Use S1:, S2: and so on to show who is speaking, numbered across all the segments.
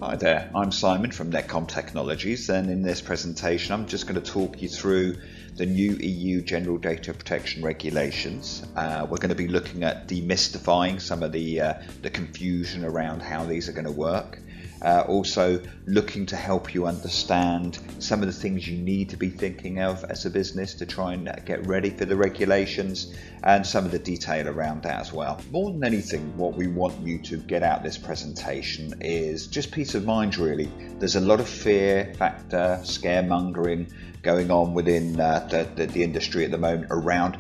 S1: Hi there, I'm Simon from Netcom Technologies, and in this presentation I'm just going to talk you through the new EU General Data Protection Regulations. We're going to be looking at demystifying some of the confusion around how these are going to work. Also looking to help you understand some of the things you need to be thinking of as a business to try and get ready for the regulations, and some of the detail around that as well. More than anything, what we want you to get out this presentation is just peace of mind, really. There's a lot of fear factor, scaremongering going on within the industry at the moment around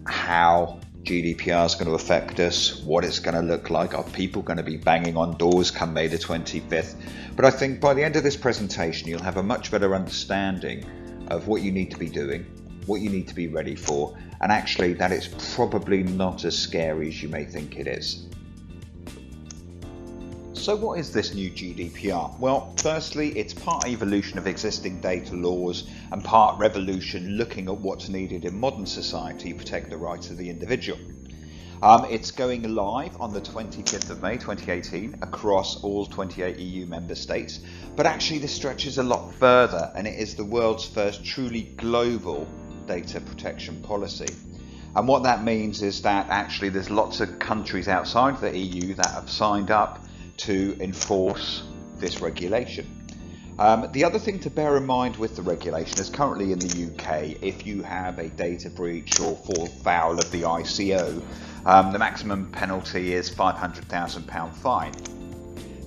S1: how GDPR is going to affect us, what it's going to look like. Are people going to be banging on doors come May the 25th? But I think by the end of this presentation, you'll have a much better understanding of what you need to be doing, what you need to be ready for, and actually that it's probably not as scary as you may think it is. So what is this new GDPR? Well, firstly, it's part evolution of existing data laws and part revolution looking at what's needed in modern society to protect the rights of the individual. It's going live on the 25th of May 2018 across all 28 EU member states, but actually this stretches a lot further, and it is the world's first truly global data protection policy. And what that means is that actually there's lots of countries outside the EU that have signed up to enforce this regulation. The other thing to bear in mind with the regulation is currently in the UK, if you have a data breach or fall foul of the ICO, the maximum penalty is £500,000 fine.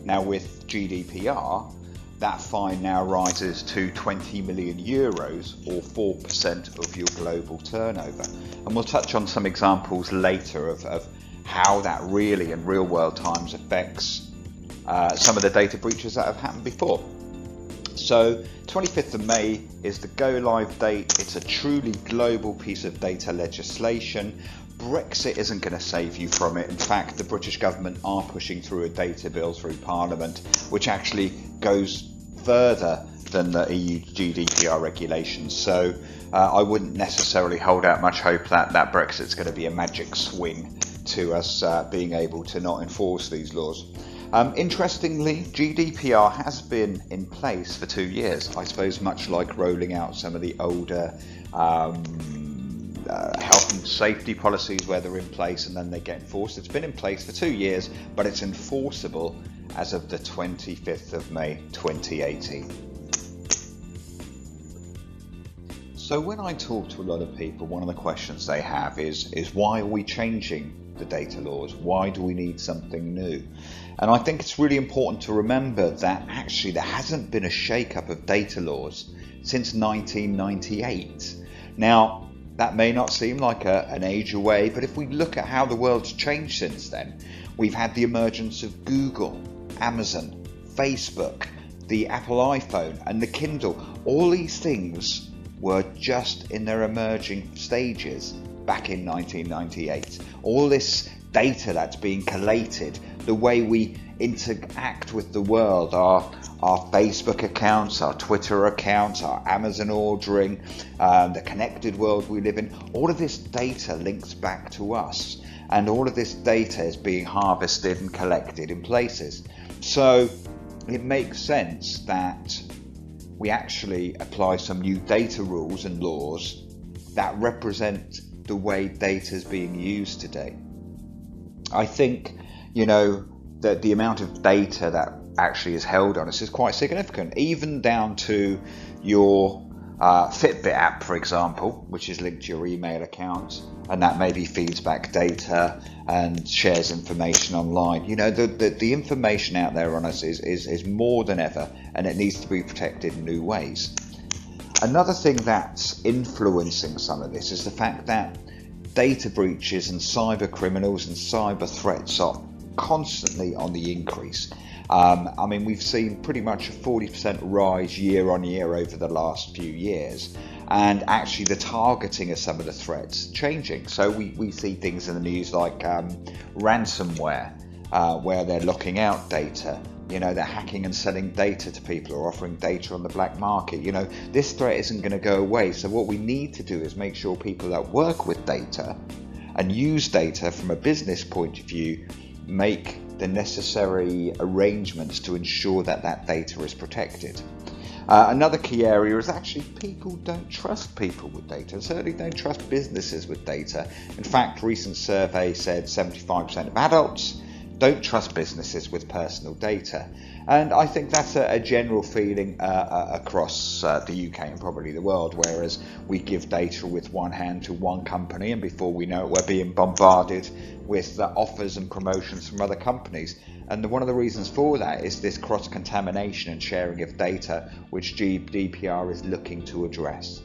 S1: Now with GDPR, that fine now rises to 20 million euros, or 4% of your global turnover. And we'll touch on some examples later of how that really in real world times affects some of the data breaches that have happened before. So 25th of May is the go live date. It's a truly global piece of data legislation. Brexit isn't going to save you from it. In fact, the British government are pushing through a data bill through Parliament, which actually goes further than the EU GDPR regulations. So I wouldn't necessarily hold out much hope that Brexit's going to be a magic swing to us being able to not enforce these laws. Interestingly, GDPR has been in place for 2 years, I suppose much like rolling out some of the older health and safety policies where they're in place and then they get enforced. It's been in place for 2 years, but it's enforceable as of the 25th of May 2018. So when I talk to a lot of people, one of the questions they have is why are we changing the data laws? Why do we need something new? And I think it's really important to remember that actually there hasn't been a shake-up of data laws since 1998. Now, that may not seem like an age away, but if we look at how the world's changed since then, we've had the emergence of Google, Amazon, Facebook, the Apple iPhone and the Kindle. All these things were just in their emerging stages back in 1998. All this data that's being collated, the way we interact with the world, our Facebook accounts, our Twitter accounts, our Amazon ordering, the connected world we live in, all of this data links back to us, and all of this data is being harvested and collected in places. So it makes sense that we actually apply some new data rules and laws that represent the way data is being used today. I think, that the amount of data that actually is held on us is quite significant, even down to your Fitbit app, for example, which is linked to your email account, and that maybe feeds back data and shares information online. The information out there on us is more than ever, and it needs to be protected in new ways. Another thing that's influencing some of this is the fact that data breaches and cyber criminals and cyber threats are constantly on the increase. We've seen pretty much a 40% rise year on year over the last few years, and actually the targeting of some of the threats changing. So we see things in the news like ransomware, where they're locking out data. They're hacking and selling data to people or offering data on the black market. This threat isn't going to go away. So what we need to do is make sure people that work with data and use data from a business point of view make the necessary arrangements to ensure that that data is protected. Another key area is actually people don't trust people with data, certainly don't trust businesses with data. In fact, recent survey said 75% of adults don't trust businesses with personal data. And I think that's a general feeling across the UK and probably the world, whereas we give data with one hand to one company and before we know it we're being bombarded with offers and promotions from other companies. And one of the reasons for that is this cross-contamination and sharing of data, which GDPR is looking to address.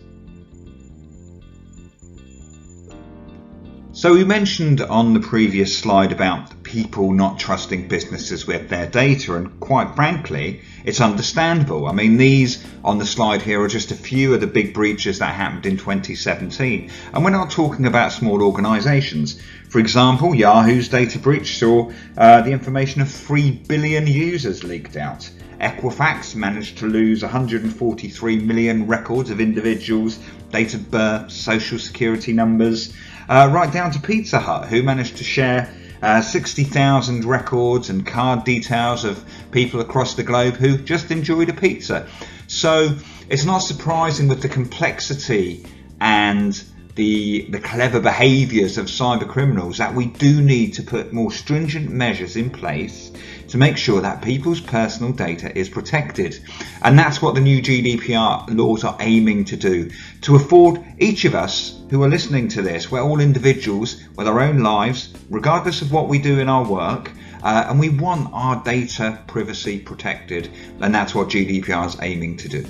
S1: So we mentioned on the previous slide about people not trusting businesses with their data, and quite frankly, it's understandable. I mean, these on the slide here are just a few of the big breaches that happened in 2017. And we're not talking about small organisations. For example, Yahoo's data breach saw the information of 3 billion users leaked out. Equifax managed to lose 143 million records of individuals, date of birth, social security numbers, right down to Pizza Hut, who managed to share 60,000 records and card details of people across the globe who just enjoyed a pizza. So it's not surprising with the complexity and the clever behaviours of cyber criminals that we do need to put more stringent measures in place to make sure that people's personal data is protected. And that's what the new GDPR laws are aiming to do, to afford each of us who are listening to this, we're all individuals with our own lives, regardless of what we do in our work, and we want our data privacy protected, and that's what GDPR is aiming to do.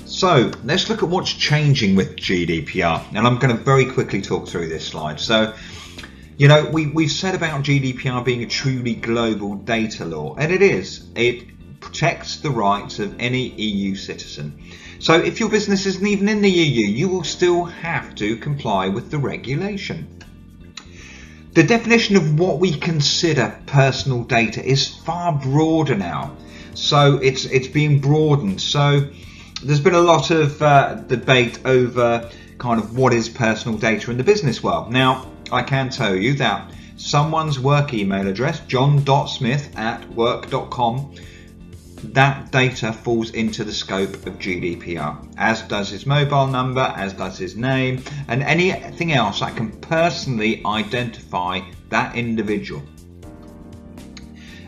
S1: So let's look at what's changing with GDPR, and I'm going to very quickly talk through this slide. So, you know, we've said about GDPR being a truly global data law, and it is. It protects the rights of any EU citizen. So if your business isn't even in the EU, you will still have to comply with the regulation. The definition of what we consider personal data is far broader now. So it's being broadened. So there's been a lot of debate over kind of what is personal data in the business world. Now, I can tell you that someone's work email address, john.smith@work.com, that data falls into the scope of GDPR, as does his mobile number, as does his name, and anything else that can personally identify that individual.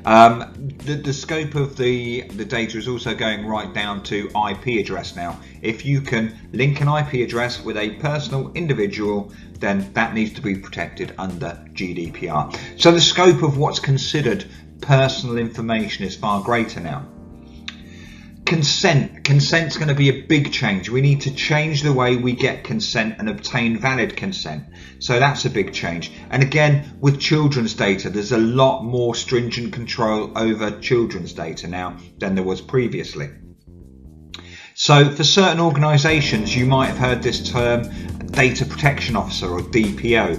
S1: The scope of the data is also going right down to IP address now. If you can link an IP address with a personal individual, then that needs to be protected under GDPR. So the scope of what's considered personal information is far greater now. Consent's going to be a big change. We need to change the way we get consent and obtain valid consent. So that's a big change. And again, with children's data, there's a lot more stringent control over children's data now than there was previously. So for certain organisations, you might have heard this term data protection officer or DPO.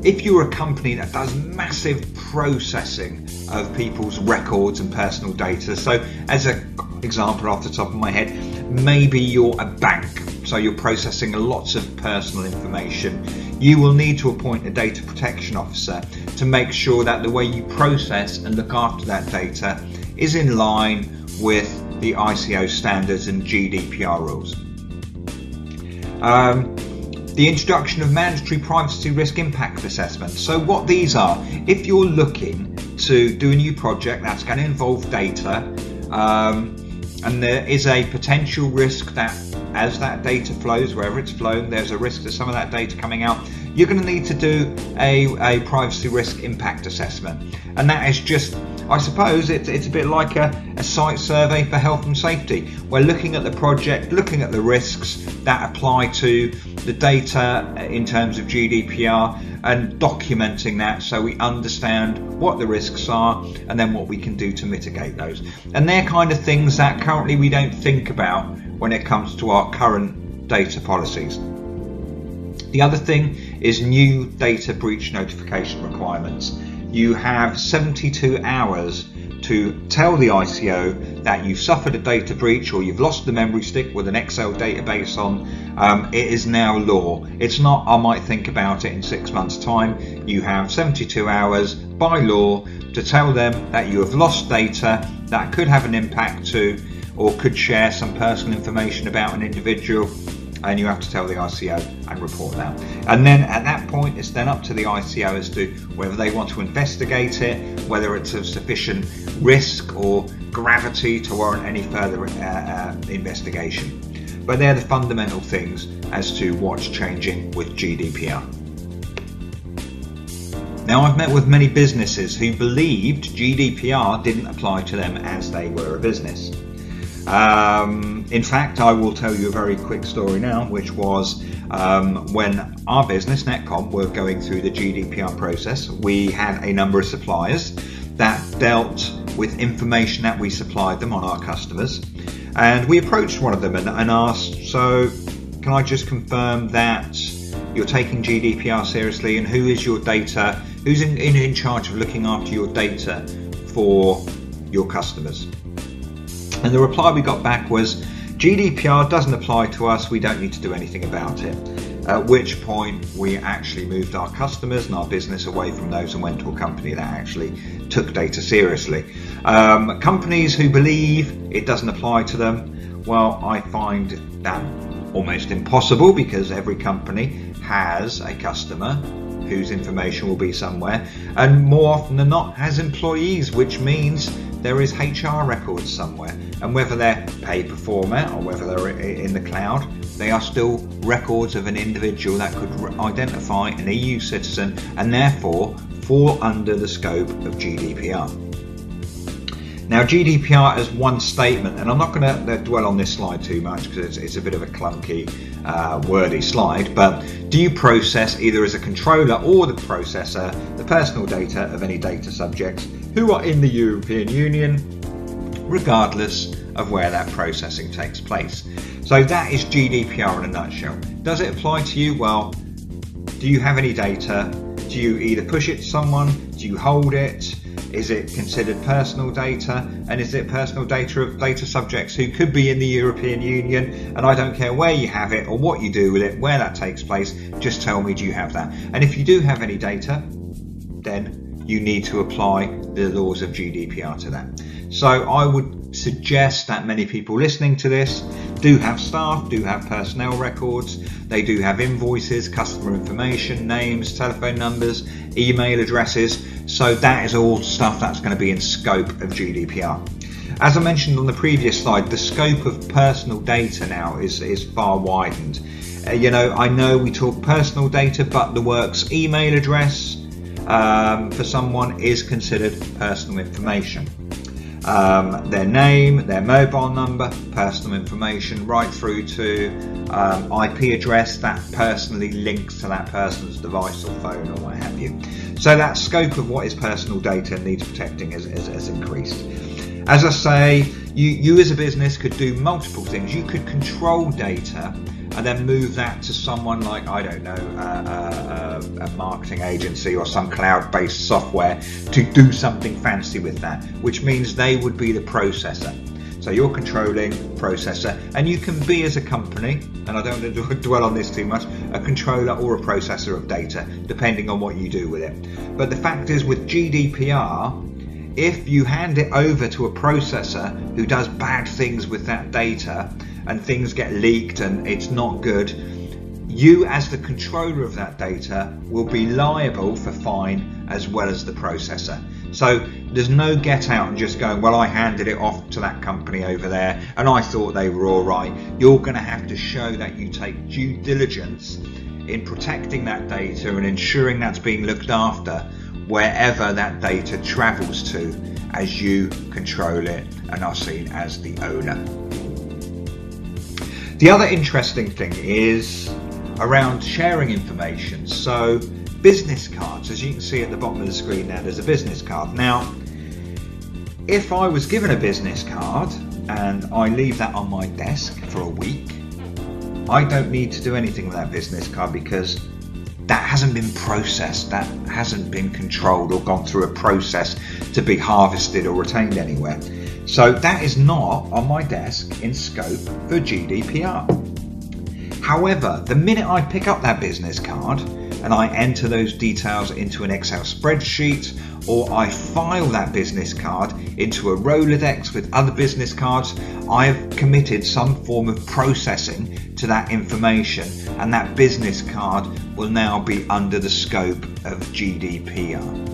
S1: If you're a company that does massive processing of people's records and personal data, so as an example off the top of my head, maybe you're a bank, so you're processing lots of personal information, you will need to appoint a data protection officer to make sure that the way you process and look after that data is in line with the ICO standards and GDPR rules. The introduction of mandatory privacy risk impact assessments. So what these are, if you're looking to do a new project that's going to involve data, and there is a potential risk that as that data flows, wherever it's flown, there's a risk to some of that data coming out, you're going to need to do a privacy risk impact assessment. And that is just, I suppose, it's a bit like a site survey for health and safety. We're looking at the project, looking at the risks that apply to the data in terms of GDPR and documenting that so we understand what the risks are and then what we can do to mitigate those. And they're kind of things that currently we don't think about when it comes to our current data policies. The other thing is new data breach notification requirements. You have 72 hours to tell the ICO that you've suffered a data breach or you've lost the memory stick with an Excel database on, it is now law. It's not, I might think about it in 6 months' time. You have 72 hours by law to tell them that you have lost data that could have an impact to or could share some personal information about an individual, and you have to tell the ICO and report that. And then at that point, it's then up to the ICO as to whether they want to investigate it, whether it's of sufficient risk or gravity to warrant any further investigation. But they're the fundamental things as to what's changing with GDPR. Now, I've met with many businesses who believed GDPR didn't apply to them as they were a business. In fact, I will tell you a very quick story now, which was when our business, Netcom, were going through the GDPR process. We had a number of suppliers that dealt with information that we supplied them on our customers, and we approached one of them and asked, so can I just confirm that you're taking GDPR seriously, and who is your data, who's in charge of looking after your data for your customers? And the reply we got back was, GDPR doesn't apply to us, we don't need to do anything about it. At which point we actually moved our customers and our business away from those and went to a company that actually took data seriously. Companies who believe it doesn't apply to them, well, I find that almost impossible, because every company has a customer whose information will be somewhere, and more often than not has employees, which means there is HR records somewhere, and whether they're paper format or whether they're in the cloud, they are still records of an individual that could identify an EU citizen and therefore fall under the scope of GDPR. Now, GDPR as one statement, and I'm not going to dwell on this slide too much because it's a bit of a clunky, wordy slide, but do you process, either as a controller or the processor, the personal data of any data subjects who are in the European Union, regardless of where that processing takes place? So that is GDPR in a nutshell. Does it apply to you? Well, do you have any data? Do you either push it to someone? Do you hold it? Is it considered personal data? And is it personal data of data subjects who could be in the European Union? And I don't care where you have it or what you do with it, where that takes place, just tell me, do you have that? And if you do have any data, then you need to apply the laws of GDPR to that. So I would suggest that many people listening to this do have staff, do have personnel records, they do have invoices, customer information, names, telephone numbers, email addresses. So that is all stuff that's going to be in scope of GDPR. As I mentioned on the previous slide, the scope of personal data now is far widened. I know we talk personal data, but the works email address for someone is considered personal information. Their name, their mobile number, personal information, right through to IP address that personally links to that person's device or phone or what have you. So that scope of what is personal data and needs protecting has increased. As I say, you as a business could do multiple things. You could control data and then move that to someone like, I don't know, a marketing agency or some cloud-based software to do something fancy with that, which means they would be the processor. So you're controlling processor, and you can be, as a company, and I don't want to dwell on this too much, a controller or a processor of data, depending on what you do with it. But the fact is, with GDPR, if you hand it over to a processor who does bad things with that data and things get leaked and it's not good, you as the controller of that data will be liable for fine as well as the processor. So there's no get out and just going, well, I handed it off to that company over there and I thought they were all right. You're going to have to show that you take due diligence in protecting that data and ensuring that's being looked after wherever that data travels to, as you control it and are seen as the owner. The other interesting thing is around sharing information. So business cards, as you can see at the bottom of the screen now, there's a business card. Now, if I was given a business card and I leave that on my desk for a week, I don't need to do anything with that business card because that hasn't been processed, that hasn't been controlled or gone through a process to be harvested or retained anywhere. So that is not on my desk in scope for GDPR. However, the minute I pick up that business card and I enter those details into an Excel spreadsheet, or I file that business card into a Rolodex with other business cards, I have committed some form of processing to that information, and that business card will now be under the scope of GDPR.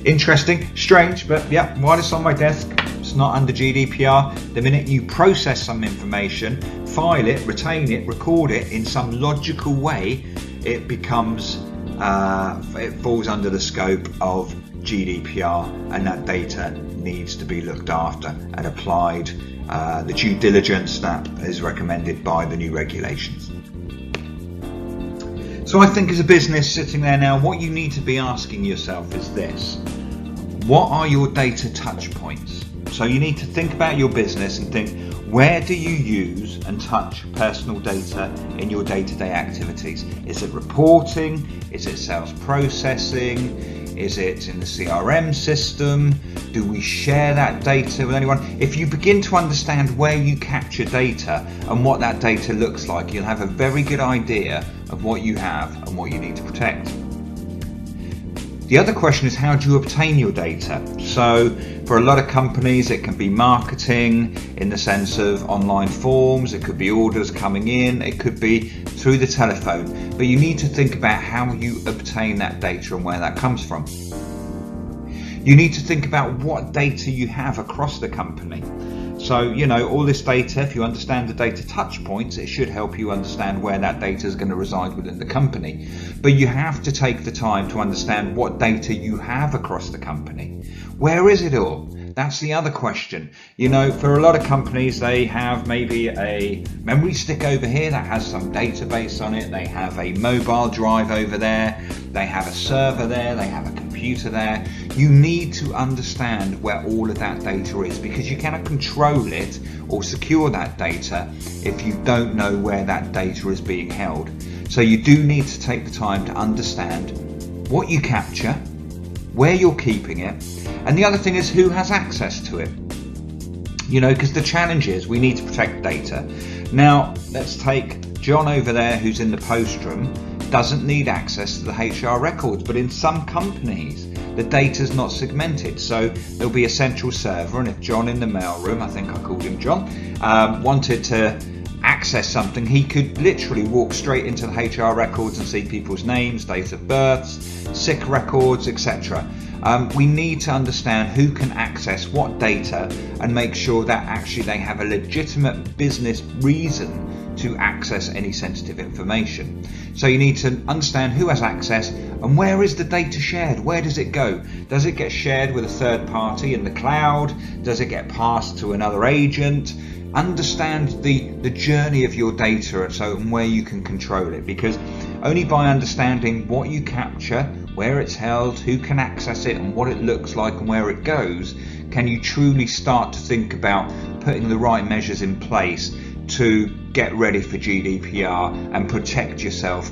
S1: Interesting, strange, but yeah, while it's on my desk, it's not under GDPR. The minute you process some information, file it, retain it, record it in some logical way, it becomes it falls under the scope of GDPR, and that data needs to be looked after and applied the due diligence that is recommended by the new regulations. So I think as a business sitting there now, what you need to be asking yourself is this: what are your data touch points? So you need to think about your business and think, where do you use and touch personal data in your day-to-day activities? Is it reporting? Is it sales processing? Is it in the CRM system? Do we share that data with anyone? If you begin to understand where you capture data and what that data looks like, you'll have a very good idea of what you have and what you need to protect. The other question is, how do you obtain your data? So for a lot of companies, it can be marketing in the sense of online forms, it could be orders coming in, it could be through the telephone, but you need to think about how you obtain that data and where that comes from. You need to think about what data you have across the company. So, all this data, if you understand the data touch points, it should help you understand where that data is going to reside within the company. But you have to take the time to understand what data you have across the company. Where is it all? That's the other question. For a lot of companies, they have maybe a memory stick over here that has some database on it. They have a mobile drive over there. They have a server there. They have a computer there. You need to understand where all of that data is, because you cannot control it or secure that data if you don't know where that data is being held. So you do need to take the time to understand what you capture, where you're keeping it, and the other thing is who has access to it. Because the challenge is we need to protect data. Now, let's take John over there who's in the post room, doesn't need access to the HR records, but in some companies the data is not segmented, so there'll be a central server, and if John in the mailroom, I think I called him John, wanted to access something, he could literally walk straight into the HR records and see people's names, date of births, sick records, etc. We need to understand who can access what data and make sure that actually they have a legitimate business reason to access any sensitive information. So you need to understand who has access and where is the data shared, where does it go? Does it get shared with a third party in the cloud? Does it get passed to another agent? Understand the journey of your data and where you can control it, because only by understanding what you capture, where it's held, who can access it and what it looks like and where it goes, can you truly start to think about putting the right measures in place to get ready for GDPR and protect yourself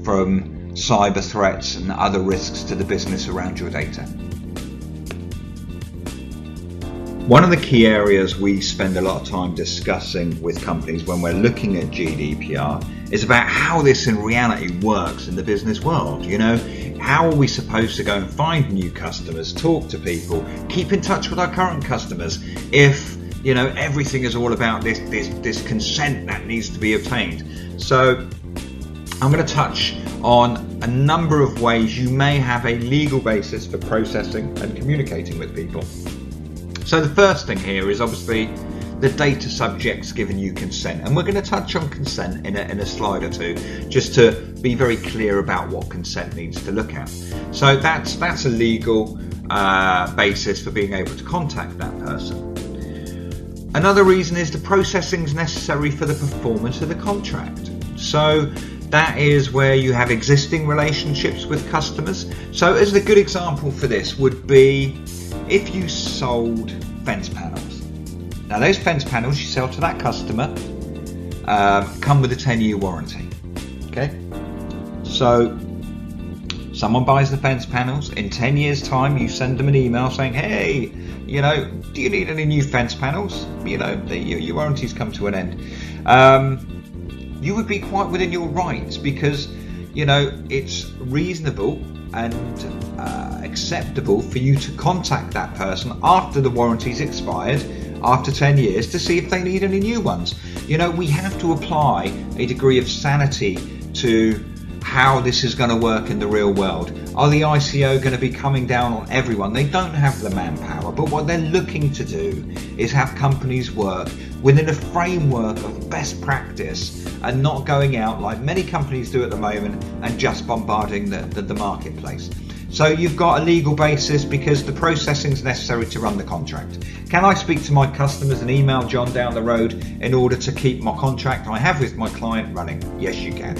S1: from cyber threats and other risks to the business around your data. One of the key areas we spend a lot of time discussing with companies when we're looking at GDPR is about how this in reality works in the business world. How are we supposed to go and find new customers, talk to people, keep in touch with our current customers if everything is all about this consent that needs to be obtained? So I'm going to touch on a number of ways you may have a legal basis for processing and communicating with people. So the first thing here is obviously the data subject's given you consent, and we're going to touch on consent in a slide or two, just to be very clear about what consent needs to look at. So that's a legal basis for being able to contact that person. Another reason is the processing is necessary for the performance of the contract. So that is where you have existing relationships with customers. So as a good example for this would be if you sold fence panels. Now those fence panels you sell to that customer come with a 10-year warranty. Okay, so Someone buys the fence panels. In 10 years' time, you send them an email saying, hey, you know, do you need any new fence panels? You know, your warranties come to an end. You would be quite within your rights, because, you know, it's reasonable and acceptable for you to contact that person after the warranty's expired, after 10 years, to see if they need any new ones. You know, we have to apply a degree of sanity to how this is going to work in the real world. Are the ICO going to be coming down on everyone? They don't have the manpower, but what they're looking to do is have companies work within a framework of best practice and not going out like many companies do at the moment and just bombarding the marketplace. So you've got a legal basis because the processing is necessary to run the contract. Can I speak to my customers and email John down the road in order to keep my contract I have with my client running? Yes, you can.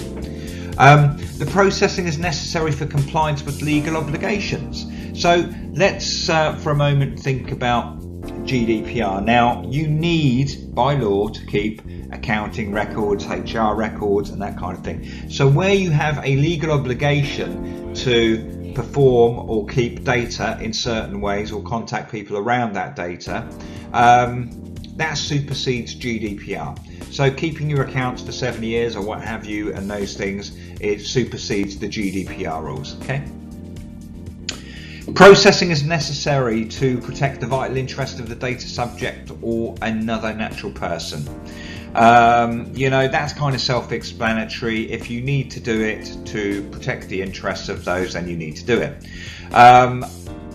S1: The processing is necessary for compliance with legal obligations. So let's for a moment think about GDPR. Now, you need by law to keep accounting records, HR records and that kind of thing. So where you have a legal obligation to perform or keep data in certain ways or contact people around that data, that supersedes GDPR. So keeping your accounts for 7 years or what have you and those things, it supersedes the GDPR rules, okay? Processing is necessary to protect the vital interest of the data subject or another natural person. You know, that's kind of self-explanatory. If you need to do it to protect the interests of those, then you need to do it.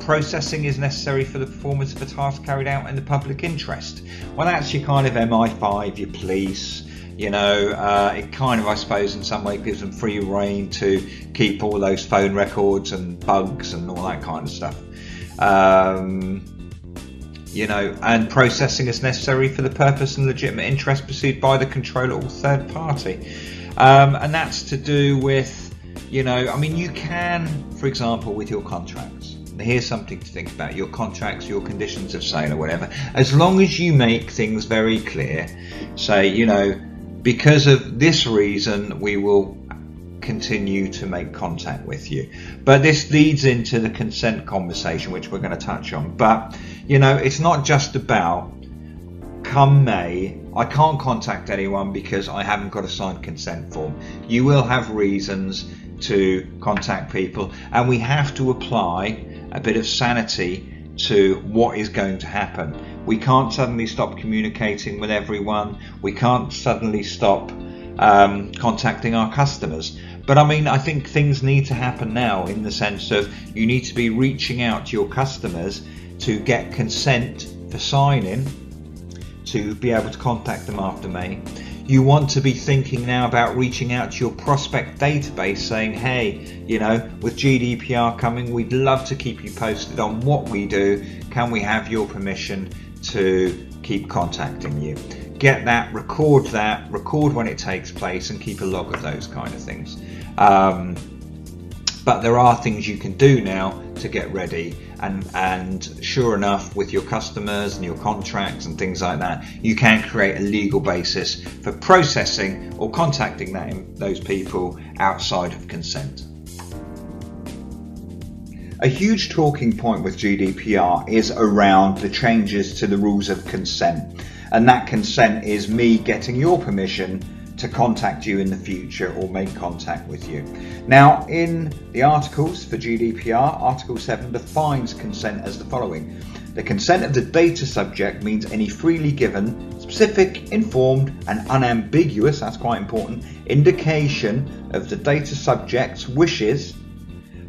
S1: Processing is necessary for the performance of a task carried out in the public interest. Well, that's your kind of MI5, your police, you know, it kind of, I suppose, in some way gives them free rein to keep all those phone records and bugs and all that kind of stuff. You know, and processing is necessary for the purpose and legitimate interest pursued by the controller or third party. And that's to do with, you know, I mean, you can, for example, with your contracts. Here's something to think about, your contracts, your conditions of sale or whatever, as long as you make things very clear, say, you know, because of this reason we will continue to make contact with you. But this leads into the consent conversation, which we're going to touch on. But, you know, it's not just about come May, I can't contact anyone because I haven't got a signed consent form. You will have reasons to contact people, and we have to apply a bit of sanity to what is going to happen. We can't suddenly stop communicating with everyone. We can't suddenly stop contacting our customers. But I mean, I think things need to happen now in the sense of you need to be reaching out to your customers to get consent for signing to be able to contact them after May. You want to be thinking now about reaching out to your prospect database saying, hey, you know, with GDPR coming, we'd love to keep you posted on what we do. Can we have your permission to keep contacting you? Get that, record when it takes place and keep a log of those kind of things. But there are things you can do now to get ready, and sure enough, with your customers and your contracts and things like that, you can create a legal basis for processing or contacting those people outside of consent. A huge talking point with GDPR is around the changes to the rules of consent, and that consent is me getting your permission to contact you in the future or make contact with you. Now, in the articles for GDPR, Article 7 defines consent as the following. The consent of the data subject means any freely given, specific, informed and unambiguous, that's quite important, indication of the data subject's wishes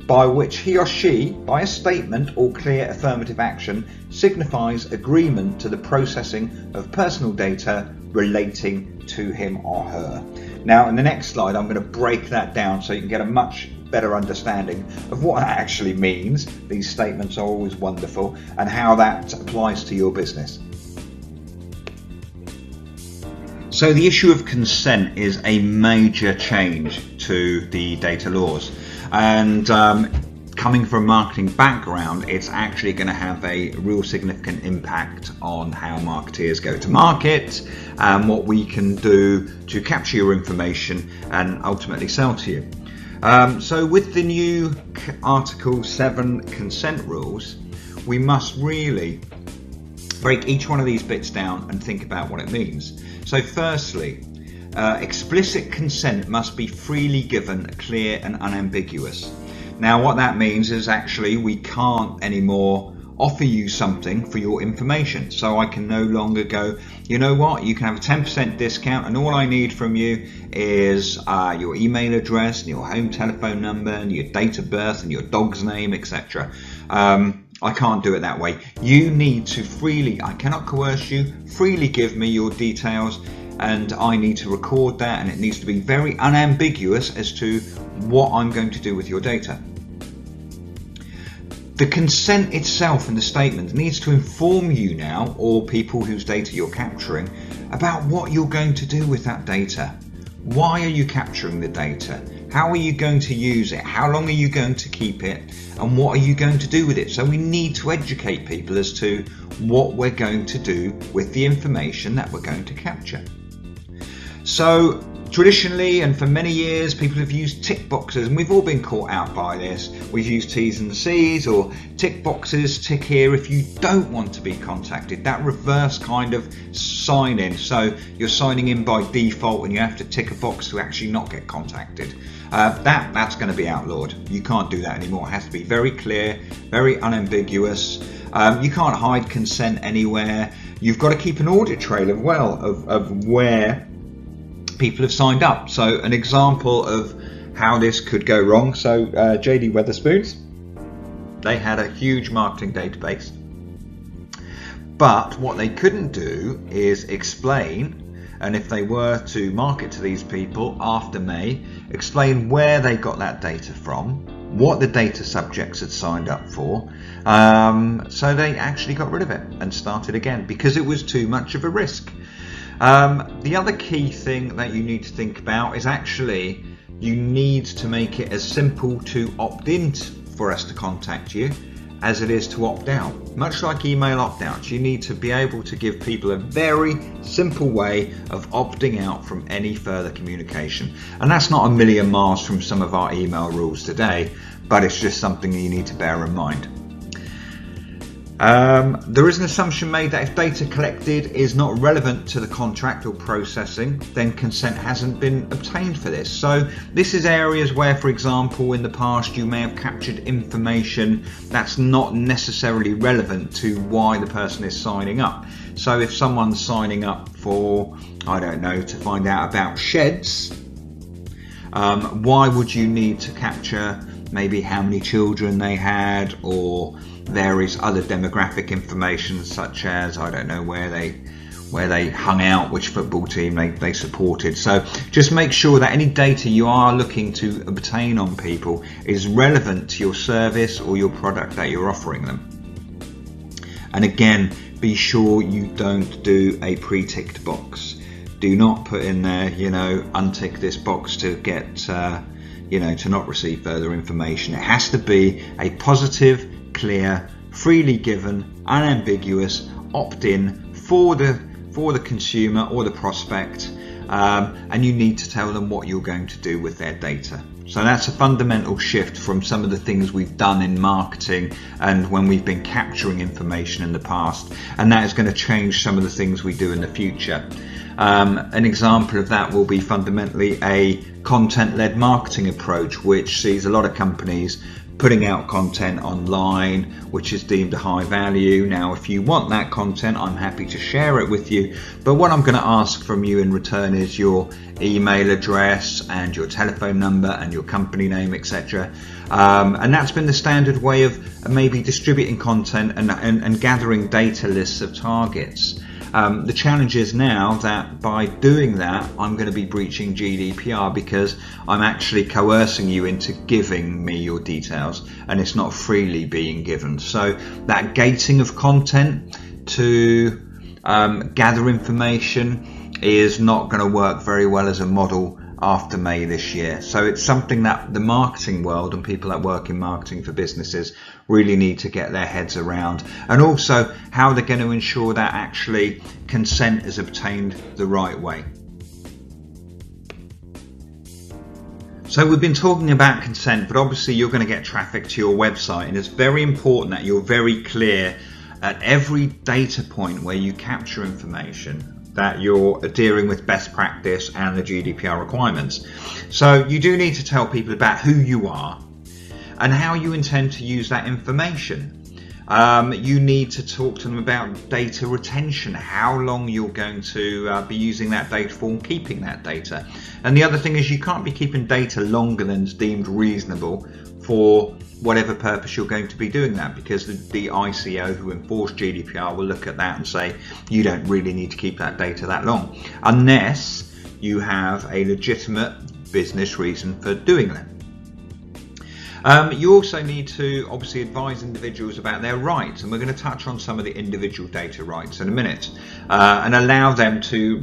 S1: by which he or she, by a statement or clear affirmative action, signifies agreement to the processing of personal data relating to him or her. Now, in the next slide, I'm going to break that down so you can get a much better understanding of what that actually means. These statements are always wonderful, and how that applies to your business. So the issue of consent is a major change to the data laws, and coming from a marketing background, it's actually going to have a real significant impact on how marketeers go to market and what we can do to capture your information and ultimately sell to you. So with the new Article 7 consent rules, we must really break each one of these bits down and think about what it means. So firstly, explicit consent must be freely given, clear and unambiguous. Now what that means is actually we can't anymore offer you something for your information. So I can no longer go, you know what, you can have a 10% discount and all I need from you is your email address and your home telephone number and your date of birth and your dog's name, etc. I can't do it that way. You need to freely, I cannot coerce you, freely give me your details, and I need to record that, and it needs to be very unambiguous as to what I'm going to do with your data. The consent itself in the statement needs to inform you now, or people whose data you're capturing, about what you're going to do with that data. Why are you capturing the data? How are you going to use it? How long are you going to keep it? And what are you going to do with it? So we need to educate people as to what we're going to do with the information that we're going to capture. So traditionally and for many years people have used tick boxes, and we've all been caught out by this. We've used T's and C's or tick boxes, tick here if you don't want to be contacted. That reverse kind of sign in, so you're signing in by default and you have to tick a box to actually not get contacted. That's going to be outlawed. You can't do that anymore. It has to be very clear, very unambiguous. You can't hide consent anywhere. You've got to keep an audit trail as well of where people have signed up. So an example of how this could go wrong. So JD Wetherspoons, they had a huge marketing database, but what they couldn't do is explain, and if they were to market to these people after May, explain where they got that data from, what the data subjects had signed up for. So they actually got rid of it and started again because it was too much of a risk. The other key thing that you need to think about is actually you need to make it as simple to opt in for us to contact you as it is to opt out. Much like email opt-outs, you need to be able to give people a very simple way of opting out from any further communication. And that's not a million miles from some of our email rules today, but it's just something you need to bear in mind. There is an assumption made that if data collected is not relevant to the contract or processing, then consent hasn't been obtained for this. So this is areas where, for example, in the past you may have captured information that's not necessarily relevant to why the person is signing up. So if someone's signing up for, I don't know, to find out about sheds, why would you need to capture maybe how many children they had, or various other demographic information such as, I don't know, where they hung out, which football team they supported. So just make sure that any data you are looking to obtain on people is relevant to your service or your product that you're offering them. And again, be sure you don't do a pre-ticked box. Do not put in there, untick this box to get, to not receive further information. It has to be a positive, clear, freely given, unambiguous opt-in for the consumer or the prospect, and you need to tell them what you're going to do with their data. So that's a fundamental shift from some of the things we've done in marketing and when we've been capturing information in the past, and that is going to change some of the things we do in the future. An example of that will be fundamentally a content-led marketing approach, which sees a lot of companies putting out content online which is deemed a high value. Now, if you want that content, I'm happy to share it with you, but what I'm going to ask from you in return is your email address and your telephone number and your company name, etc. And that's been the standard way of maybe distributing content and gathering data lists of targets. The challenge is now that by doing that, I'm going to be breaching GDPR because I'm actually coercing you into giving me your details, and it's not freely being given. So that gating of content to gather information is not going to work very well as a model after May this year. So it's something that the marketing world and people that work in marketing for businesses really need to get their heads around, and also how they're going to ensure that actually consent is obtained the right way. So we've been talking about consent, but obviously you're going to get traffic to your website, and it's very important that you're very clear at every data point where you capture information that you're adhering with best practice and the GDPR requirements. So you do need to tell people about who you are and how you intend to use that information. You need to talk to them about data retention, how long you're going to be using that data for and keeping that data. And the other thing is, you can't be keeping data longer than is deemed reasonable for whatever purpose you're going to be doing that, because the ICO who enforce GDPR will look at that and say you don't really need to keep that data that long, unless you have a legitimate business reason for doing that. You also need to obviously advise individuals about their rights, and we're going to touch on some of the individual data rights in a minute, and allow them to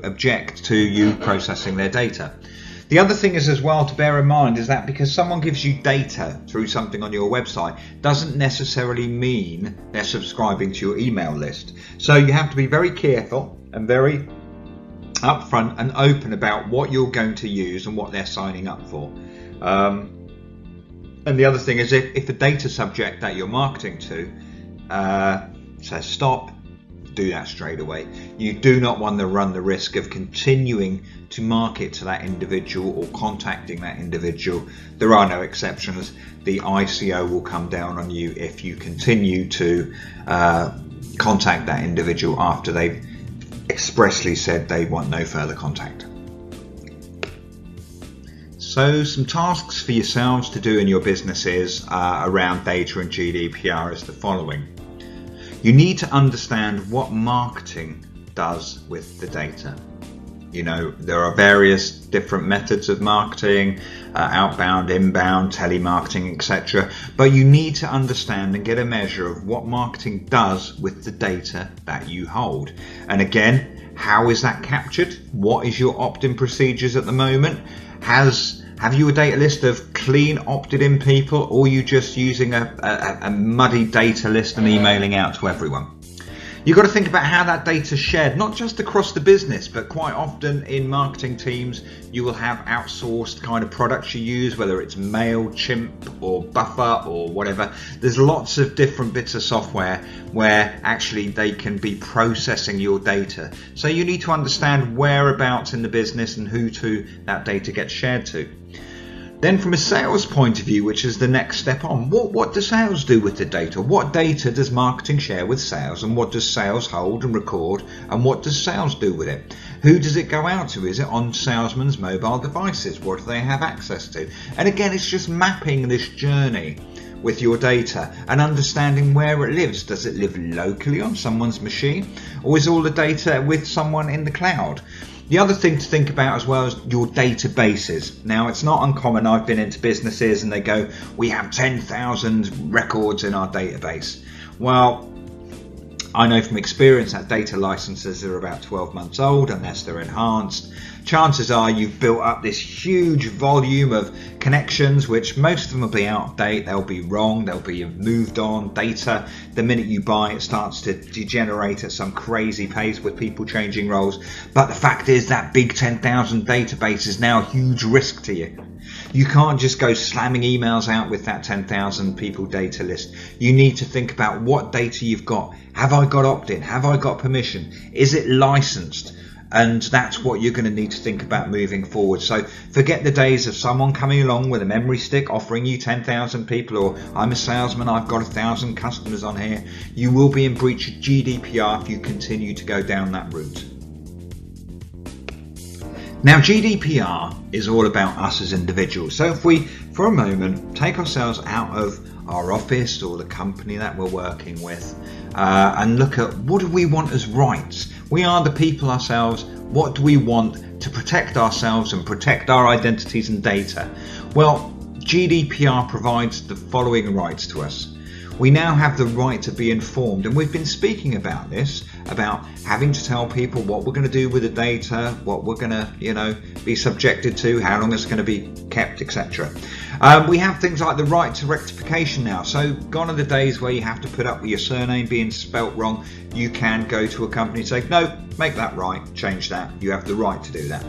S1: object to you processing their data. The other thing is as well to bear in mind is that because someone gives you data through something on your website doesn't necessarily mean they're subscribing to your email list. So you have to be very careful and very upfront and open about what you're going to use and what they're signing up for. And the other thing is, if the data subject that you're marketing to says stop, do that straight away. You do not want to run the risk of continuing to market to that individual or contacting that individual. There are no exceptions. The ICO will come down on you if you continue to contact that individual after they've expressly said they want no further contact. So some tasks for yourselves to do in your businesses around data and GDPR is the following. You need to understand what marketing does with the data. You know, there are various different methods of marketing, outbound, inbound, telemarketing, etc. But you need to understand and get a measure of what marketing does with the data that you hold. And again, how is that captured? What is your opt-in procedures at the moment? Have you a data list of clean opted in people, or are you just using a muddy data list and emailing out to everyone? You've got to think about how that data is shared, not just across the business, but quite often in marketing teams, you will have outsourced kind of products you use, whether it's MailChimp or Buffer or whatever. There's lots of different bits of software where actually they can be processing your data. So you need to understand whereabouts in the business and who to that data gets shared to. Then from a sales point of view, which is the next step on, what do sales do with the data? What data does marketing share with sales, and what does sales hold and record, and what does sales do with it? Who does it go out to? Is it on salesmen's mobile devices? What do they have access to? And again, it's just mapping this journey with your data and understanding where it lives. Does it live locally on someone's machine, or is all the data with someone in the cloud? The other thing to think about as well is your databases. Now, it's not uncommon. I've been into businesses and they go, we have 10,000 records in our database. Well, I know from experience that data licenses are about 12 months old unless they're enhanced. Chances are you've built up this huge volume of connections, which most of them will be out of date, they'll be wrong, they'll be moved on data. The minute you buy it starts to degenerate at some crazy pace with people changing roles. But the fact is that big 10,000 database is now a huge risk to you. You can't just go slamming emails out with that 10,000 people data list. You need to think about what data you've got. Have I got opt-in? Have I got permission? Is it licensed? And that's what you're going to need to think about moving forward. So forget the days of someone coming along with a memory stick offering you 10,000 people, or I'm a salesman, I've got 1,000 customers on here. You will be in breach of GDPR if you continue to go down that route. Now, GDPR is all about us as individuals. So if we, for a moment, take ourselves out of our office or the company that we're working with and look at what do we want as rights. We are the people ourselves. What do we want to protect ourselves and protect our identities and data? Well, GDPR provides the following rights to us. We now have the right to be informed, and we've been speaking about this about having to tell people what we're going to do with the data, what we're going to, be subjected to, how long it's going to be kept, etc. We have things like the right to rectification now. So gone are the days where you have to put up with your surname being spelt wrong. You can go to a company and say, no, make that right, change that. You have the right to do that.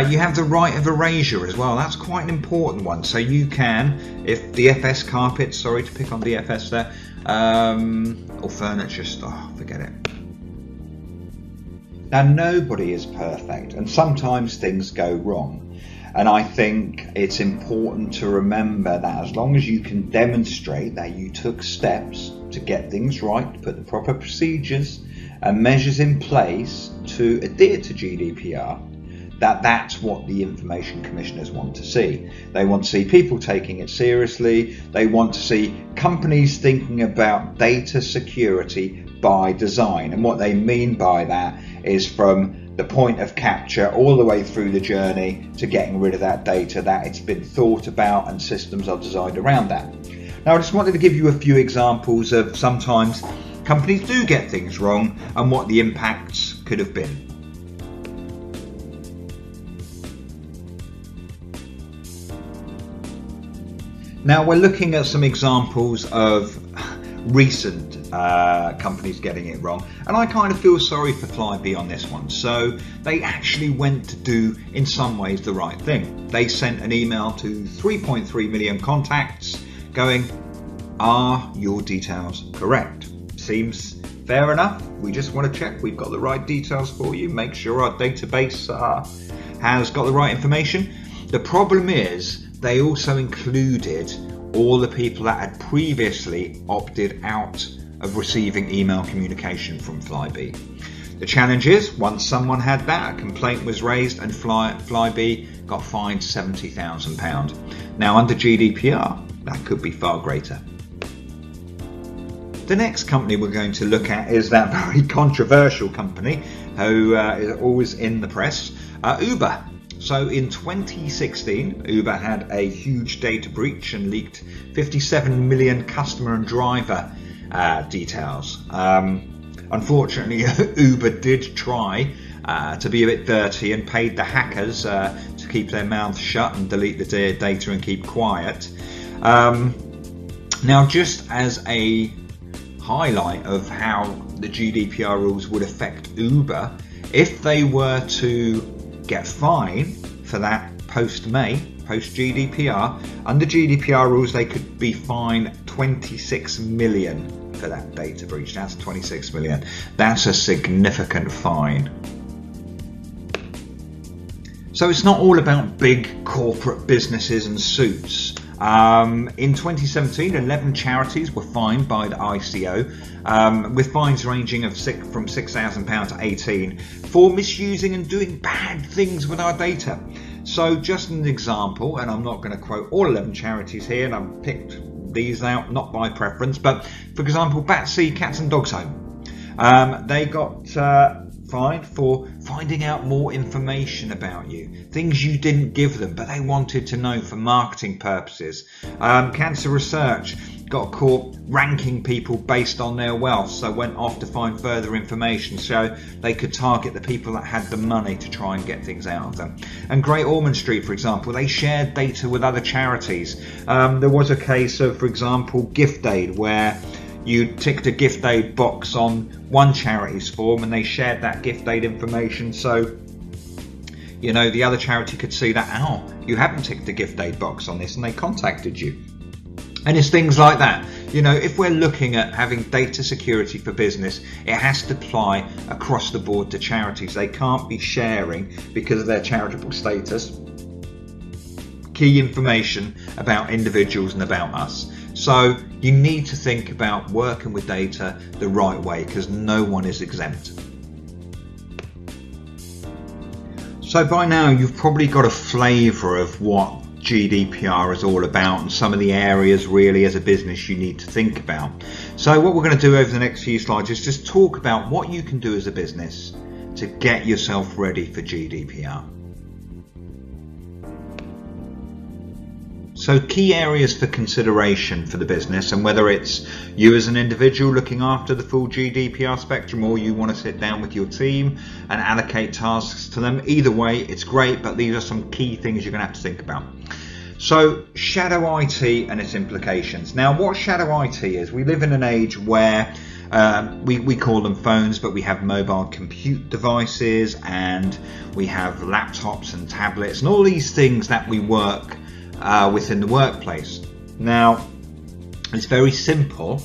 S1: You have the right of erasure as well. That's quite an important one. So you can, if the FS carpet, sorry to pick on the FS there, or furniture, forget it. Now, nobody is perfect, and sometimes things go wrong. And I think it's important to remember that as long as you can demonstrate that you took steps to get things right, put the proper procedures and measures in place to adhere to GDPR, that's what the information commissioners want to see. They want to see people taking it seriously. They want to see companies thinking about data security by design. And what they mean by that is from the point of capture all the way through the journey to getting rid of that data, that it's been thought about and systems are designed around that. Now, I just wanted to give you a few examples of sometimes companies do get things wrong and what the impacts could have been. Now we're looking at some examples of recent companies getting it wrong, and I kind of feel sorry for Flybe on this one. So they actually went to do, in some ways, the right thing. They sent an email to 3.3 million contacts going, are your details correct? Seems fair enough. We just want to check we've got the right details for you, make sure our database has got the right information. The problem is they also included all the people that had previously opted out of receiving email communication from Flybe. The challenge is, once someone had that, a complaint was raised and Flybe got fined £70,000. Now under GDPR, that could be far greater. The next company we're going to look at is that very controversial company who is always in the press, Uber. So in 2016, Uber had a huge data breach and leaked 57 million customer and driver details. Unfortunately, Uber did try to be a bit dirty and paid the hackers to keep their mouths shut and delete the data and keep quiet. Now, just as a highlight of how the GDPR rules would affect Uber, if they were to get fined for that post-May, post-GDPR, under GDPR rules they could be fined 26 million for that data breach. That's 26 million. That's a significant fine. So it's not all about big corporate businesses and suits. In 2017, 11 charities were fined by the ICO, with fines ranging from £6,000 to 18 for misusing and doing bad things with our data. So just an example, and I'm not going to quote all 11 charities here, and I've picked these out not by preference, but for example, Batsy Cats and Dogs Home. They got fined for finding out more information about you, things you didn't give them but they wanted to know for marketing purposes. Cancer Research got caught ranking people based on their wealth, so went off to find further information so they could target the people that had the money to try and get things out of them. And Great Ormond Street, for example, they shared data with other charities. There was a case of, for example, Gift Aid, where you ticked a gift aid box on one charity's form and they shared that gift aid information, so the other charity could see that, oh, you haven't ticked a gift aid box on this, and they contacted you. And it's things like that. If we're looking at having data security for business, it has to apply across the board to charities. They can't be sharing, because of their charitable status, key information about individuals and about us. So you need to think about working with data the right way, because no one is exempt. So by now you've probably got a flavour of what GDPR is all about and some of the areas really as a business you need to think about. So what we're going to do over the next few slides is just talk about what you can do as a business to get yourself ready for GDPR. So key areas for consideration for the business, and whether it's you as an individual looking after the full GDPR spectrum, or you want to sit down with your team and allocate tasks to them, either way it's great, but these are some key things you're going to have to think about. So shadow IT and its implications. Now, what shadow IT is, we live in an age where we call them phones, but we have mobile compute devices, and we have laptops and tablets and all these things that we work within the workplace. Now, it's very simple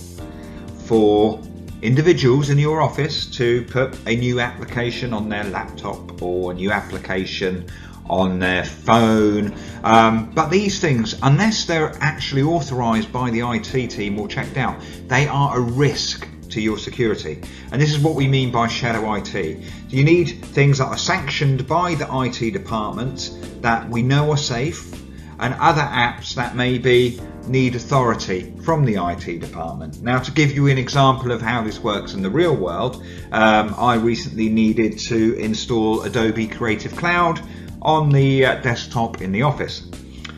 S1: for individuals in your office to put a new application on their laptop or a new application on their phone, but these things, unless they're actually authorized by the IT team or checked out, they are a risk to your security. And this is what we mean by shadow IT. You need things that are sanctioned by the IT department that we know are safe, and other apps that maybe need authority from the IT department. Now, to give you an example of how this works in the real world, I recently needed to install Adobe Creative Cloud on the desktop in the office.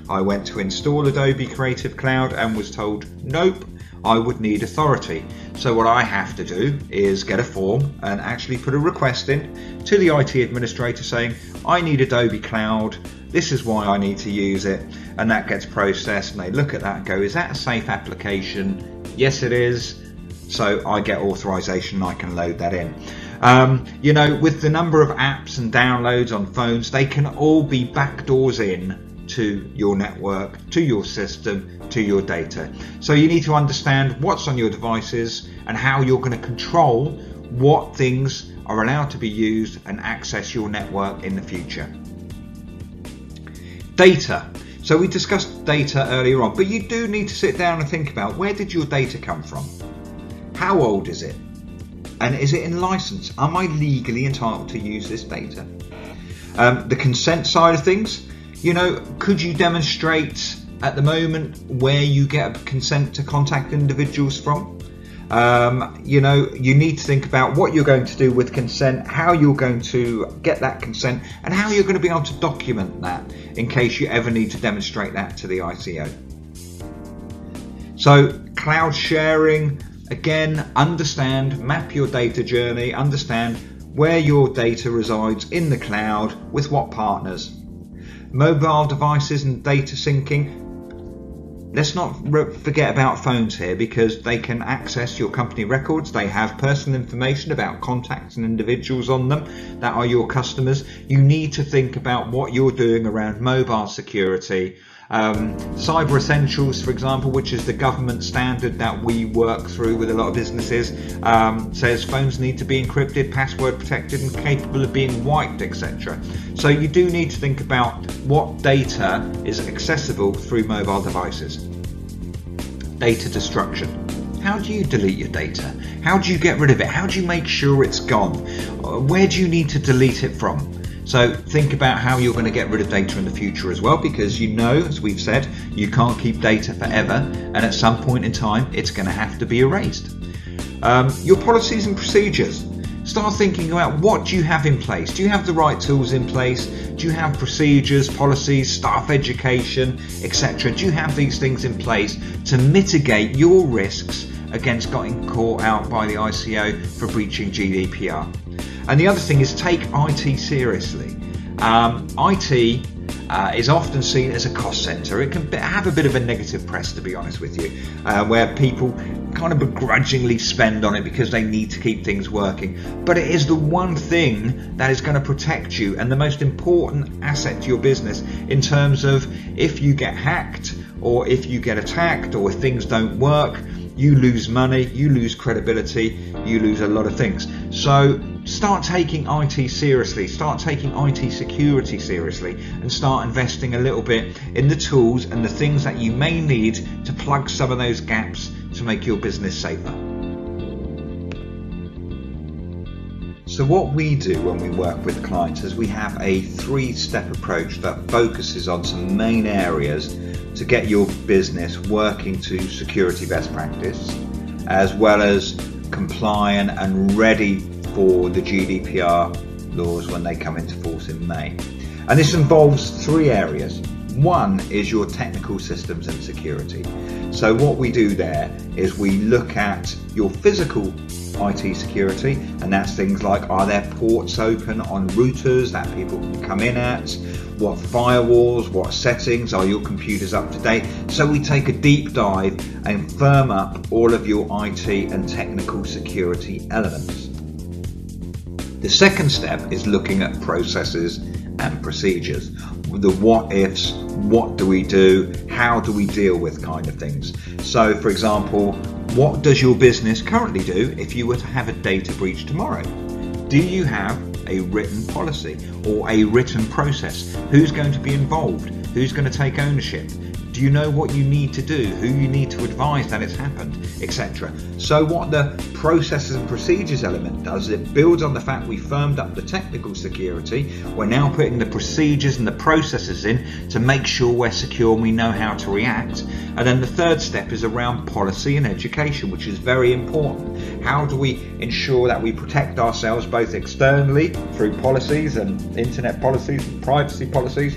S1: I went to install Adobe Creative Cloud and was told, nope, I would need authority. So what I have to do is get a form and actually put a request in to the IT administrator saying, I need Adobe Cloud, this is why I need to use it, and that gets processed, and they look at that and go, is that a safe application? Yes, it is. So I get authorization and I can load that in. You know, with the number of apps and downloads on phones, they can all be backdoors in to your network, to your system, to your data. So you need to understand what's on your devices and how you're going to control what things are allowed to be used and access your network in the future. Data. So we discussed data earlier on, but you do need to sit down and think about, where did your data come from? How old is it? And is it in license? Am I legally entitled to use this data? The consent side of things, you know, could you demonstrate at the moment where you get consent to contact individuals from? You know, you need to think about what you're going to do with consent, how you're going to get that consent, and how you're going to be able to document that in case you ever need to demonstrate that to the ICO. So cloud sharing, again, understand, map your data journey, understand where your data resides in the cloud with what partners. Mobile devices and data syncing. Let's not forget about phones here, because they can access your company records. They have personal information about contacts and individuals on them that are your customers. You need to think about what you're doing around mobile security. Cyber Essentials, for example, which is the government standard that we work through with a lot of businesses, says phones need to be encrypted, password protected, and capable of being wiped, etc. So you do need to think about what data is accessible through mobile devices. Data destruction. How do you delete your data? How do you get rid of it? How do you make sure it's gone? Where do you need to delete it from? So think about how you're going to get rid of data in the future as well, because you know, as we've said, you can't keep data forever, and at some point in time it's going to have to be erased. Your policies and procedures. Start thinking about, what do you have in place? Do you have the right tools in place? Do you have procedures, policies, staff education, etc.? Do you have these things in place to mitigate your risks against getting caught out by the ICO for breaching GDPR? And the other thing is, take IT seriously. IT is often seen as a cost centre. It can have a bit of a negative press, to be honest with you, where people kind of begrudgingly spend on it because they need to keep things working. But it is the one thing that is going to protect you, and the most important asset to your business, in terms of if you get hacked, or if you get attacked, or if things don't work, you lose money, you lose credibility, you lose a lot of things. So start taking IT seriously, start taking IT security seriously, and start investing a little bit in the tools and the things that you may need to plug some of those gaps to make your business safer. So what we do when we work with clients is we have a 3-step approach that focuses on some main areas to get your business working to security best practice, as well as compliant and ready for the GDPR laws when they come into force in May. And this involves 3 areas. One is your technical systems and security. So what we do there is we look at your physical IT security, and that's things like, are there ports open on routers that people can come in at? What firewalls, what settings, are your computers up to date? So we take a deep dive and firm up all of your IT and technical security elements. The second step is looking at processes and procedures. The what ifs, what do we do, how do we deal with kind of things. So for example, what does your business currently do if you were to have a data breach tomorrow? Do you have a written policy or a written process? Who's going to be involved? Who's going to take ownership? Do you know what you need to do, who you need to advise that it's happened, etc. So what the processes and procedures element does, it builds on the fact we firmed up the technical security. We're now putting the procedures and the processes in to make sure we're secure and we know how to react. And then the third step is around policy and education, which is very important. How do we ensure that we protect ourselves both externally through policies and internet policies and privacy policies,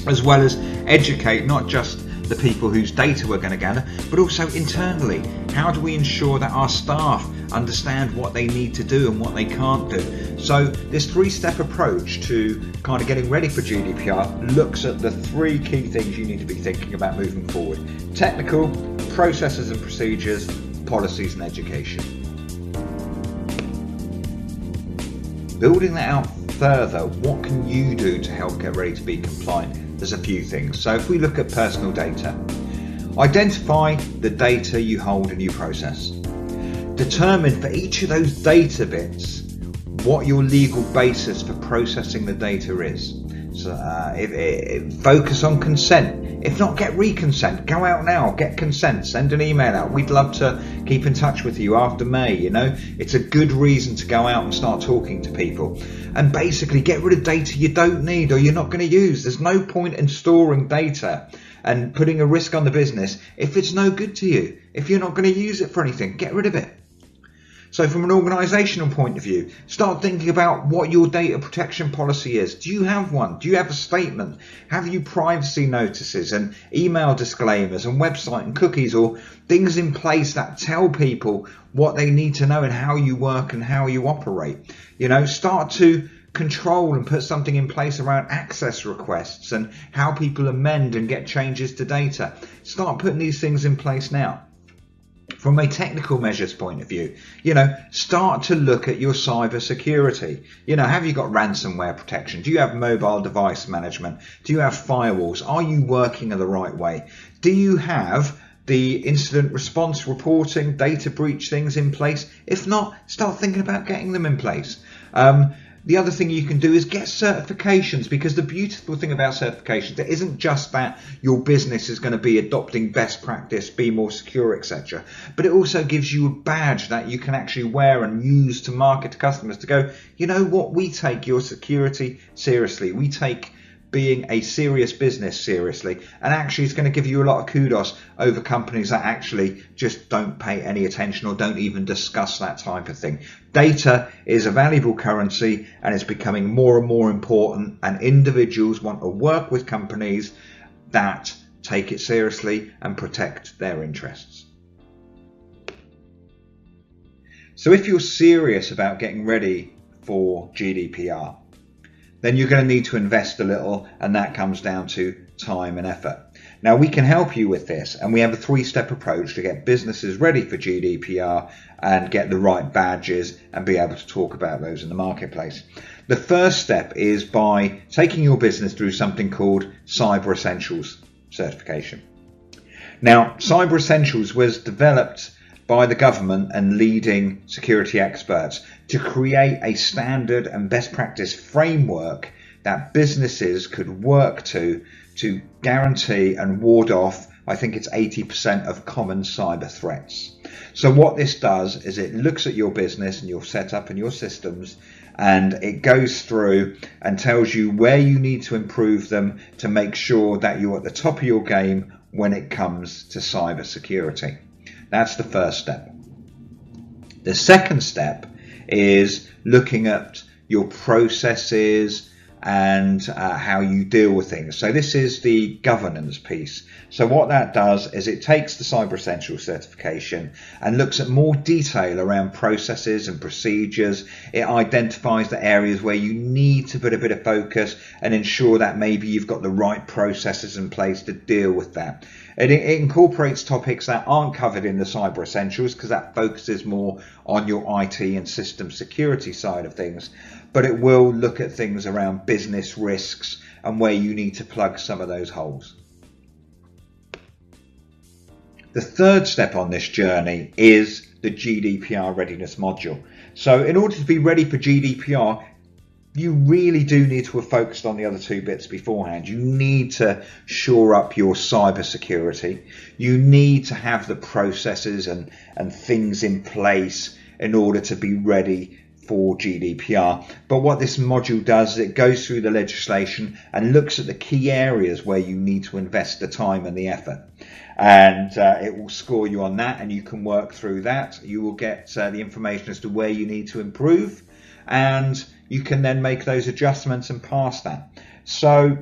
S1: as well as educate not just the people whose data we're going to gather, but also internally. How do we ensure that our staff understand what they need to do and what they can't do? So this three-step approach to kind of getting ready for GDPR looks at the three key things you need to be thinking about moving forward: technical, processes and procedures, policies and education. Building that out further, what can you do to help get ready to be compliant? There's a few things. So if we look at personal data, identify the data you hold and you process. Determine for each of those data bits what your legal basis for processing the data is. So focus on consent. If not, get reconsent. Go out now, get consent, send an email out. We'd love to keep in touch with you after May, you know. It's a good reason to go out and start talking to people. And basically get rid of data you don't need or you're not going to use. There's no point in storing data and putting a risk on the business if it's no good to you. If you're not going to use it for anything, get rid of it. So from an organisational point of view, start thinking about what your data protection policy is. Do you have one? Do you have a statement? Have you privacy notices and email disclaimers and website and cookies, or things in place that tell people what they need to know and how you work and how you operate? You know, start to control and put something in place around access requests and how people amend and get changes to data. Start putting these things in place now. From a technical measures point of view, you know, start to look at your cyber security. You know, have you got ransomware protection? Do you have mobile device management? Do you have firewalls? Are you working in the right way? Do you have the incident response reporting, data breach things in place? If not, start thinking about getting them in place. The other thing you can do is get certifications, because the beautiful thing about certifications, it isn't just that your business is going to be adopting best practice, be more secure, etc. But it also gives you a badge that you can actually wear and use to market to customers to go, you know what, we take your security seriously. We take being a serious business seriously, and actually it's going to give you a lot of kudos over companies that actually just don't pay any attention or don't even discuss that type of thing. Data is a valuable currency and it's becoming more and more important, and individuals want to work with companies that take it seriously and protect their interests. So if you're serious about getting ready for GDPR, then you're going to need to invest a little, and that comes down to time and effort. Now, we can help you with this, and we have a three-step approach to get businesses ready for GDPR and get the right badges and be able to talk about those in the marketplace. The first step is by taking your business through something called Cyber Essentials certification. Now, Cyber Essentials was developed by the government and leading security experts to create a standard and best practice framework that businesses could work to guarantee and ward off, I think it's 80% of common cyber threats. So what this does is it looks at your business and your setup and your systems, and it goes through and tells you where you need to improve them to make sure that you're at the top of your game when it comes to cyber security. That's the first step. The second step is looking at your processes and how you deal with things. So this is the governance piece. So what that does is it takes the Cyber Essentials certification and looks at more detail around processes and procedures. It identifies the areas where you need to put a bit of focus and ensure that maybe you've got the right processes in place to deal with that. It incorporates topics that aren't covered in the Cyber Essentials because that focuses more on your IT and system security side of things, but it will look at things around business risks and where you need to plug some of those holes. The third step on this journey is the GDPR Readiness module. So in order to be ready for GDPR, you really do need to have focused on the other two bits beforehand. You need to shore up your cyber security. You need to have the processes and things in place in order to be ready for GDPR. But what this module does is it goes through the legislation and looks at the key areas where you need to invest the time and the effort. And it will score you on that, and you can work through that. You will get the information as to where you need to improve, and you can then make those adjustments and pass that. So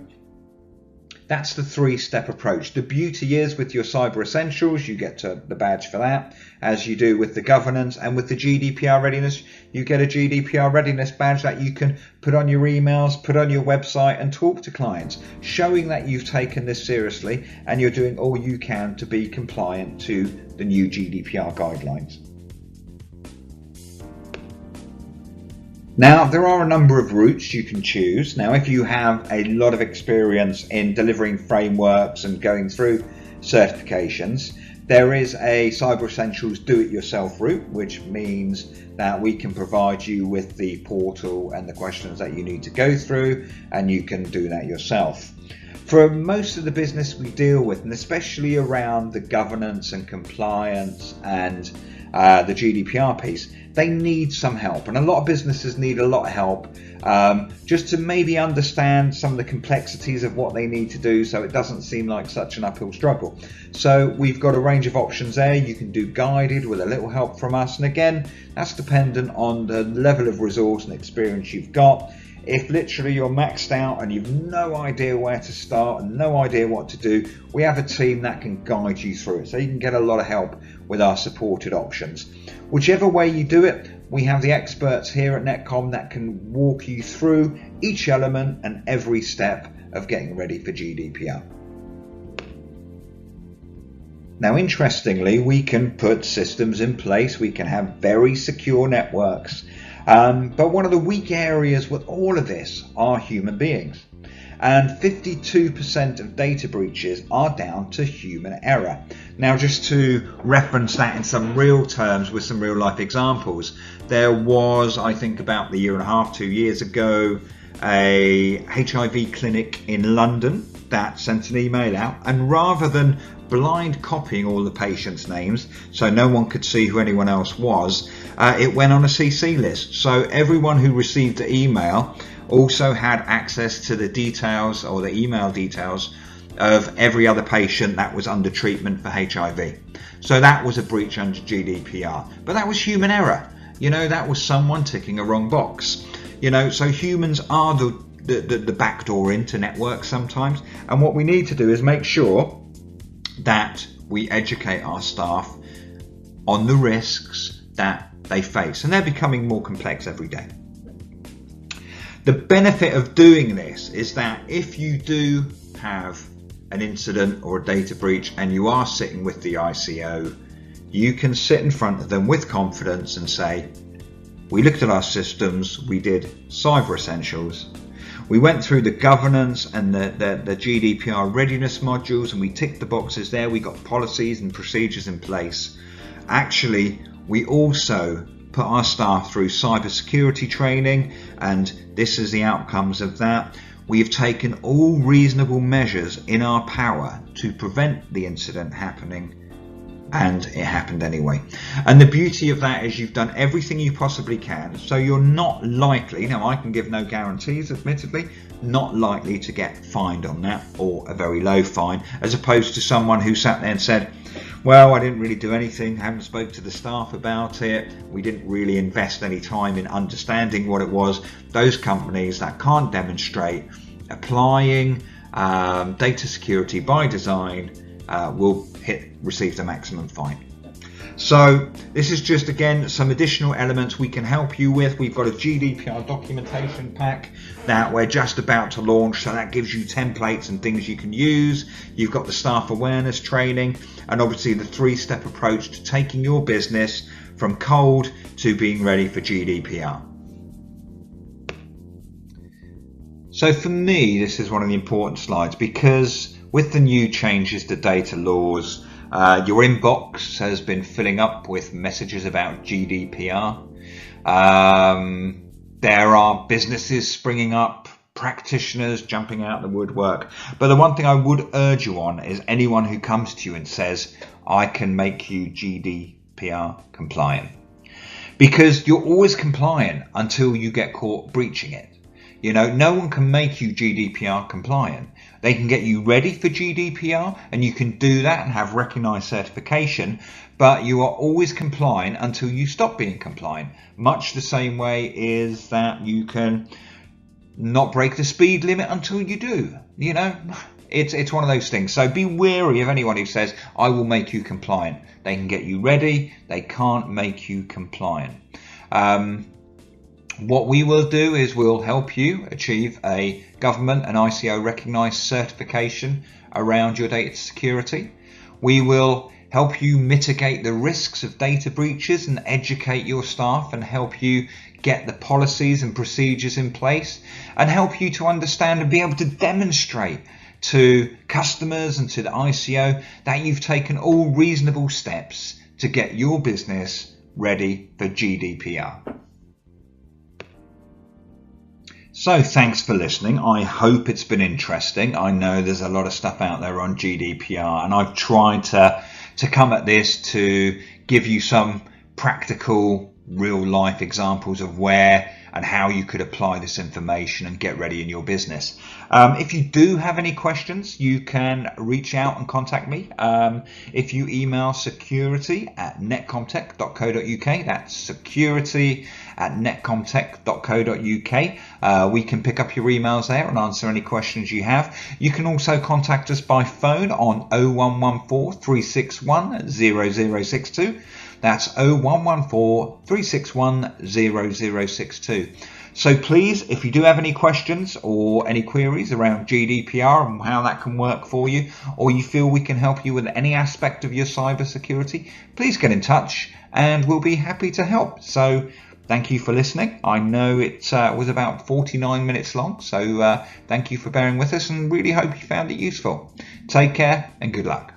S1: that's the three-step approach. The beauty is with your Cyber Essentials, you get the badge for that, as you do with the governance, and with the GDPR Readiness, you get a GDPR Readiness badge that you can put on your emails, put on your website and talk to clients, showing that you've taken this seriously and you're doing all you can to be compliant to the new GDPR guidelines. Now, there are a number of routes you can choose. Now, if you have a lot of experience in delivering frameworks and going through certifications, there is a Cyber Essentials do-it-yourself route, which means that we can provide you with the portal and the questions that you need to go through, and you can do that yourself. For most of the business we deal with, and especially around the governance and compliance and the GDPR piece, they need some help, and a lot of businesses need a lot of help just to maybe understand some of the complexities of what they need to do, so it doesn't seem like such an uphill struggle. So we've got a range of options there. You can do guided with a little help from us, and again, that's dependent on the level of resource and experience you've got. If literally you're maxed out and you've no idea where to start and no idea what to do, we have a team that can guide you through it, so you can get a lot of help with our supported options. Whichever way you do it, we have the experts here at Netcom that can walk you through each element and every step of getting ready for GDPR. Now, interestingly, we can put systems in place, we can have very secure networks, but one of the weak areas with all of this are human beings. And 52% of data breaches are down to human error. Now, just to reference that in some real terms with some real life examples, there was, I think about a year and a half, 2 years ago, a HIV clinic in London that sent an email out, and rather than blind copying all the patients' names so no one could see who anyone else was, it went on a CC list. So everyone who received the email also had access to the details or the email details of every other patient that was under treatment for HIV. So that was a breach under GDPR, but that was human error. You know, that was someone ticking a wrong box. You know, so humans are the back door into networks sometimes, and what we need to do is make sure that we educate our staff on the risks that they face, and they're becoming more complex every day. The benefit of doing this is that if you do have an incident or a data breach and you are sitting with the ICO, you can sit in front of them with confidence and say, we looked at our systems, we did Cyber Essentials, we went through the governance and the GDPR readiness modules, and we ticked the boxes there. We got policies and procedures in place. Actually, we also put our staff through cybersecurity training, and this is the outcomes of that. We have taken all reasonable measures in our power to prevent the incident happening, and it happened anyway. And the beauty of that is you've done everything you possibly can, so you're not likely, now I can give no guarantees admittedly, not likely to get fined on that, or a very low fine, as opposed to someone who sat there and said, well, I didn't really do anything, haven't spoke to the staff about it, we didn't really invest any time in understanding what it was. Those companies that can't demonstrate applying data security by design will receive the maximum fine. So this is just, again, some additional elements we can help you with. We've got a GDPR documentation pack that we're just about to launch, so that gives you templates and things you can use. You've got the staff awareness training, and obviously the 3-step approach to taking your business from cold to being ready for GDPR. So for me, this is one of the important slides, because with the new changes to data laws, your inbox has been filling up with messages about GDPR. There are businesses springing up, practitioners jumping out the woodwork. But the one thing I would urge you on is anyone who comes to you and says, I can make you GDPR compliant. Because you're always compliant until you get caught breaching it. You know, no one can make you GDPR compliant. They can get you ready for GDPR, and you can do that and have recognised certification, but you are always compliant until you stop being compliant. Much the same way is that you can not break the speed limit until you do. You know, it's one of those things. So be wary of anyone who says, I will make you compliant. They can get you ready, they can't make you compliant. What we will do is we'll help you achieve a government and ICO recognised certification around your data security. We will help you mitigate the risks of data breaches and educate your staff and help you get the policies and procedures in place and help you to understand and be able to demonstrate to customers and to the ICO that you've taken all reasonable steps to get your business ready for GDPR. So thanks for listening. I hope it's been interesting. I know there's a lot of stuff out there on GDPR, and I've tried to come at this to give you some practical, real life examples of where and how you could apply this information and get ready in your business. If you do have any questions, you can reach out and contact me. If you email security@netcomtech.co.uk, that's security@netcomtech.co.uk. We can pick up your emails there and answer any questions you have. You can also contact us by phone on 0114 361 0062. That's 0114 361 0062. So please, if you do have any questions or any queries around GDPR and how that can work for you, or you feel we can help you with any aspect of your cybersecurity, please get in touch and we'll be happy to help. So thank you for listening. I know it was about 49 minutes long, so thank you for bearing with us and really hope you found it useful. Take care and good luck.